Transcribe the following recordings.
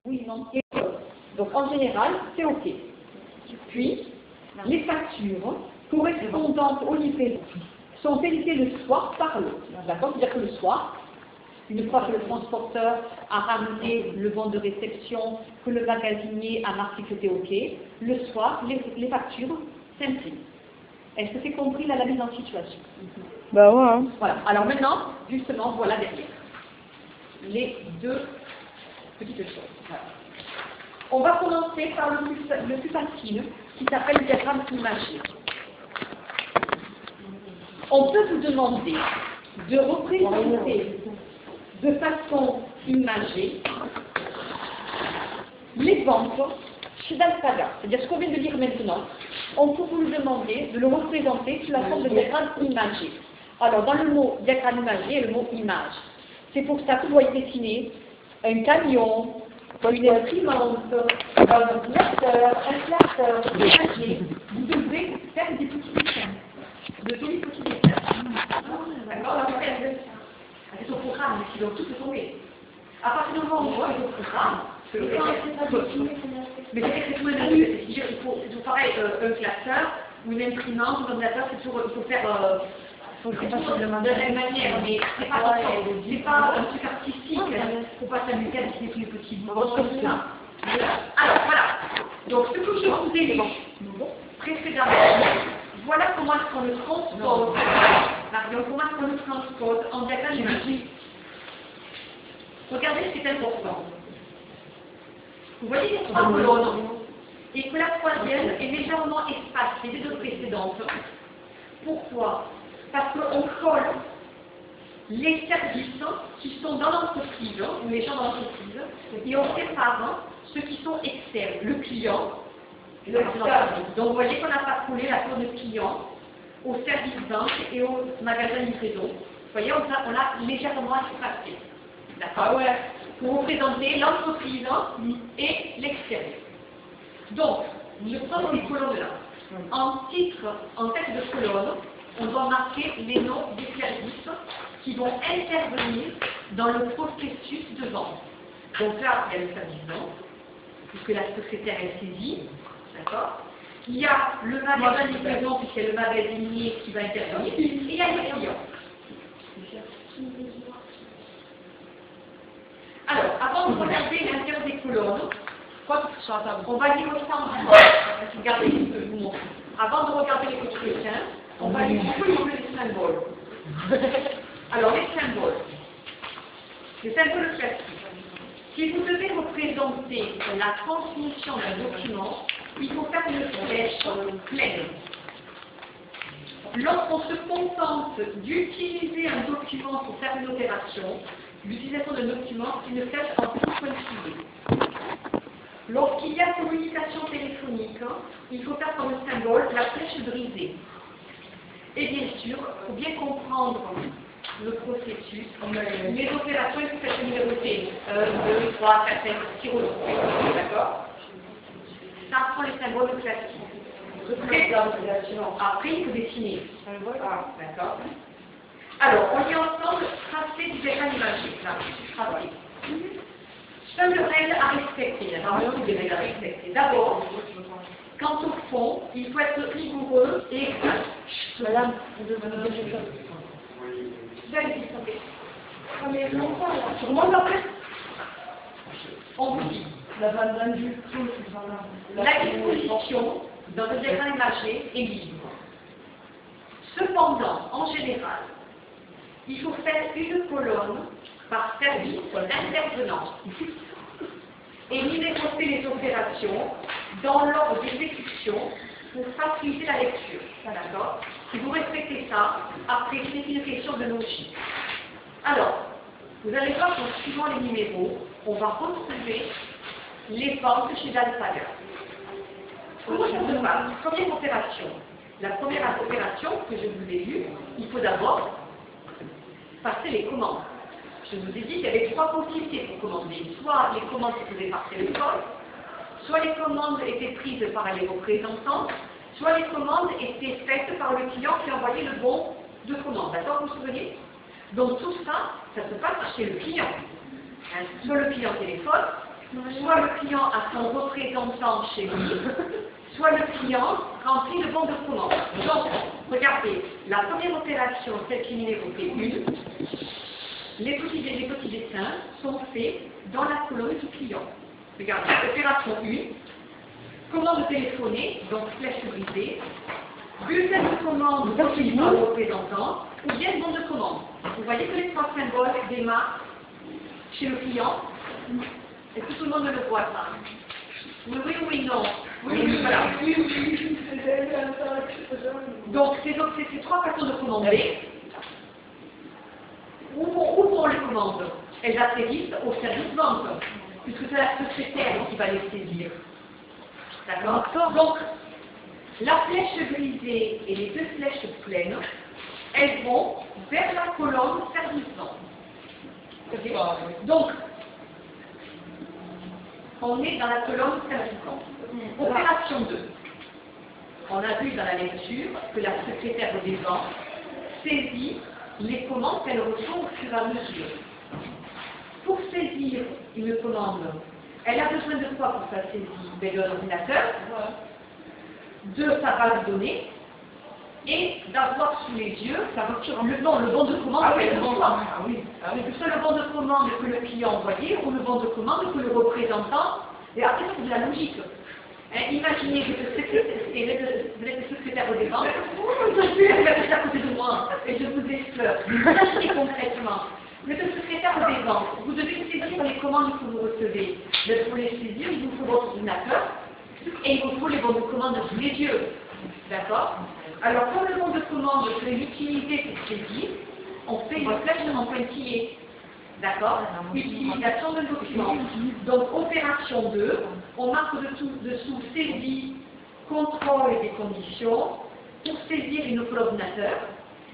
Oui, non. Donc en général, c'est OK. Puis, les factures correspondantes au livret sont éditées le soir par l'autre. D'accord? C'est-à-dire que le soir, une fois que le transporteur a ramené le bon de réception, que le magasinier a marqué que c'était OK, le soir, les factures s'impriment. Est-ce que c'est compris là, la mise en situation? Bah ouais. Hein. Voilà. Alors maintenant, justement, voilà derrière les deux petites choses. Voilà. On va commencer par le plus facile, qui s'appelle le diagramme imagé. On peut vous demander de représenter de façon imagée les ventes chez Dalsaga. C'est-à-dire ce qu'on vient de dire maintenant, on peut vous demander de le représenter sous la forme de diagramme imagé. Alors, dans le mot diagramme imagé, il y a le mot image. C'est pour ça que vous voyez dessiner un camion, une imprimante, un ordinateur, un classeur, un papier. Vous devrez faire des petits dessins, de jolis petits dessins. D'accord? Là, vous faites c'est au programme, qui doit tout se tomber. À partir du moment où on voit le programme, mais c'est tout il faut pareil, un classeur ou une imprimante, un ordinateur, c'est toujours, il faut faire de la même manière, mais c'est pas un truc artistique, il ne faut pas s'amuser à dessiner tous les petits bouts comme ça. Alors voilà, donc ce que je vous ai lu précédemment, voilà comment est-ce qu'on le transpose, Marion, comment est-ce qu'on le transpose en diagramme imagé. Regardez ce qui est important. Vous voyez les trois colonnes, et que la troisième est légèrement espacée des deux précédentes. Pourquoi? Parce qu'on colle les services qui sont dans l'entreprise, ou les gens dans l'entreprise, et on sépare ceux qui sont externes, le client, et le service. Donc vous voyez qu'on n'a pas collé la tour de client au service vente et au magasin livraison. Vous voyez, on a légèrement espacé. D'accord? Ouais. Pour représenter l'entreprise et l'extérieur. Donc, je prends ces colonnes-là. En titre, en tête de colonne, on doit marquer les noms des services qui vont intervenir dans le processus de vente. Donc là, il y a le service vente, puisque la secrétaire est saisie. D'accord? Il y a le magasin livraison, puisqu'il y a le magasinier qui va intervenir. Et il y a le client. Alors, avant de regarder l'intérieur des colonnes, on va lire ensemble. Regardez ce que je vous montre. Avant de regarder les petits dessins, on va lire les symboles. Alors, les symboles. Les symboles classiques. Si vous devez représenter la transmission d'un document, il faut faire une flèche pleine. Lorsqu'on se contente d'utiliser un document pour faire une opération, l'utilisation d'un document, c'est une flèche en tout point suivi. Lorsqu'il y a communication téléphonique, il faut faire comme symbole la flèche brisée. Et bien sûr, il faut bien comprendre le processus. Les opérations, il faut faire numéroter 1, 2, 3, 4, 5, 6 rouleaux. D'accord? Ça prend les symboles classiques. Après, il faut dessiner. D'accord? Alors, on lit ensemble tracé du diagramme imagé. Là, tracé. Seule règle à respecter. D'abord, quant au fond, il faut être rigoureux et exact. Madame, vous allez discuter. Tout le monde après? On vous dit. La disposition dans le diagramme imagé est libre. Cependant, en général, il faut faire une colonne par service d'intervenant et numéroter les opérations dans l'ordre d'exécution pour faciliter la lecture. D'accord? Si vous respectez ça, après, c'est une question de logique. Alors, vous allez voir qu'en suivant les numéros, on va retrouver les ventes chez Dalsaga. Comment ça se passe? Première opération. La première opération que je vous ai lue, il faut d'abord passer les commandes. Je vous ai dit qu'il y avait trois possibilités pour commander. Soit les commandes se faisaient par téléphone, soit les commandes étaient prises par les représentants, soit les commandes étaient faites par le client qui envoyait le bon de commande. D'accord, vous vous souvenez? Donc tout ça, ça se passe chez le client. Soit le client téléphone, soit le client a son représentant chez lui, soit le client remplit le bon de commande. Donc, regardez, la première opération, celle qui est numérotée 1, les petits dessins sont faits dans la colonne du client. Regardez, opération 1, commande téléphonée, donc flèche brisée, bulletin de commande reçu par le représentant, ou bien bon de commande. Vous voyez que les trois symboles démarrent chez le client. Est-ce que tout le monde le voit ça? Oui, oui, oui, non. Oui, voilà. Donc, ces trois façons de commander. Où vont les commandes? Elles atterrissent au service vente, puisque c'est la secrétaire qui va les saisir. D'accord? Donc, la flèche brisée et les deux flèches pleines, elles vont vers la colonne service vente. Okay? Donc, on est dans la colonne service vente. Opération 2. On a vu dans la lecture que la secrétaire des ventes saisit les commandes qu'elle reçoit au fur et à mesure. Pour saisir une commande, elle a besoin de quoi pour sa saisie? De l'ordinateur, de sa base de données, et d'avoir sous les yeux le bon de commande qu'elle reçoit. Que ce soit le bon de commande que le client envoyé ou le bon de commande que le représentant. Et après, c'est de la logique. Imaginez que vous êtes le secrétaire des ventes, vous êtes à côté de moi et je vous effleure. Imaginez concrètement, vous êtes le secrétaire des ventes, vous devez saisir les commandes que vous recevez. Mais pour les saisir, il vous faut votre ordinateur et il vous faut les bons de commande sous les yeux. D'accord? Alors, comme le bon de commande, je vais l'utiliser pour saisir, on fait une flèche en pointillé. D'accord? Utilisation de document. Donc, opération 2, on marque dessous saisie, contrôle des conditions, pour saisir une ordinateur,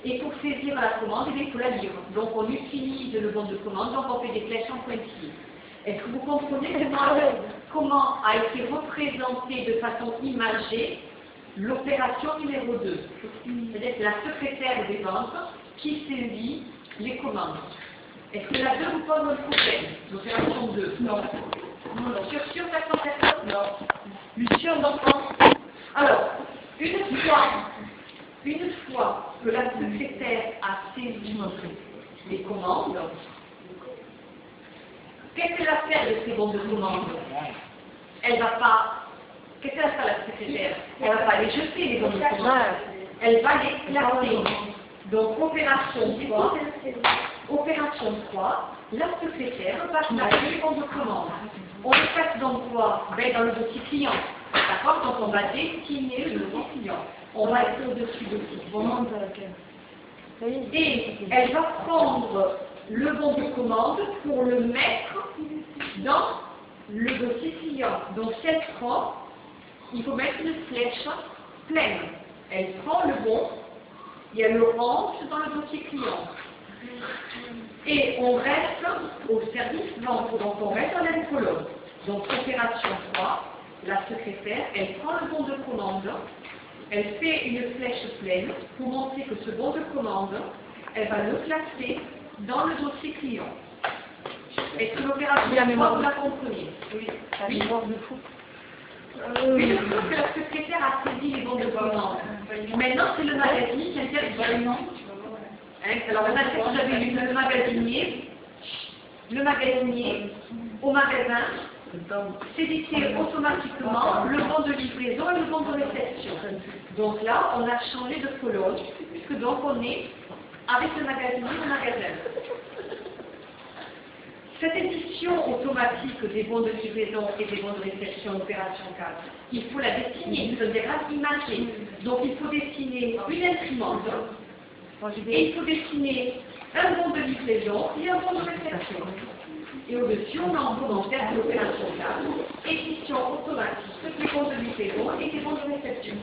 et pour saisir la commande, il faut la lire. Donc, on utilise le bon de commande, donc on fait des flèches en pointillé. Est-ce que vous comprenez comment a été représentée de façon imagée l'opération numéro 2? C'est-à-dire que la secrétaire des ventes qui saisit les commandes. Est-ce que la 2 vous pose un problème? L'opération 2? Non. Sur 400 Non. Lucien d'enfant? Alors, une fois que la secrétaire a saisi les commandes, qu'est-ce qu'elle va faire de ces bons de commande? Elle va pas. Qu'est-ce qu'elle va faire la secrétaire? Elle ne va pas les jeter les bons de commande. Elle va les classer. Donc, opération 3, la secrétaire va classer les bons de commande. On le place dans quoi? Ben, dans le dossier client. D'accord? Donc, on va dessiner le dossier client. On va être au-dessus de tout. Et elle va prendre le bon de commande pour le mettre dans le dossier client. Donc, si elle prend, il faut mettre une flèche pleine. Elle prend le bon et elle le rentre dans le dossier client. Et on reste au service vente, donc on reste dans la même colonne. Donc, opération 3, la secrétaire, elle prend le bon de commande, elle fait une flèche pleine pour montrer que ce bon de commande, elle va le placer dans le dossier client. Est-ce que l'opération 3, vous la comprenez? Oui. Oui. Mais je trouve que la secrétaire a saisi les bons de commande. Maintenant, c'est le magasinier qui intervient. Alors, vous avez lu le magasinier au magasin saisissait automatiquement le bon de livraison et le bon de réception. Donc là, on a changé de colonne, puisque donc on est avec le magasinier au magasin. Cette édition automatique des bons de livraison et des bons de réception opération 4, il faut la dessiner, c'est un diagramme imagé. Donc il faut dessiner une imprimante et il faut dessiner un bon de livraison et un bon de réception. Et au-dessus, on a en commentaire de l'opération 4, édition automatique des bons de livraison et des bons de réception.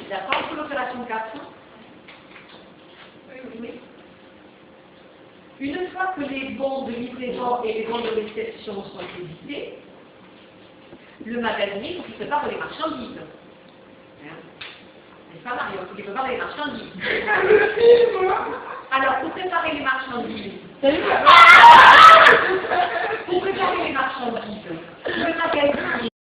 D'accord pour l'opération 4? Oui. Une fois que les bons de livraison et les bons de réception sont édités, le magasinier prépare les marchandises. C'est pas Mario, il faut qu'il prépare les marchandises. Alors, pour préparer les marchandises, pour préparer les marchandises.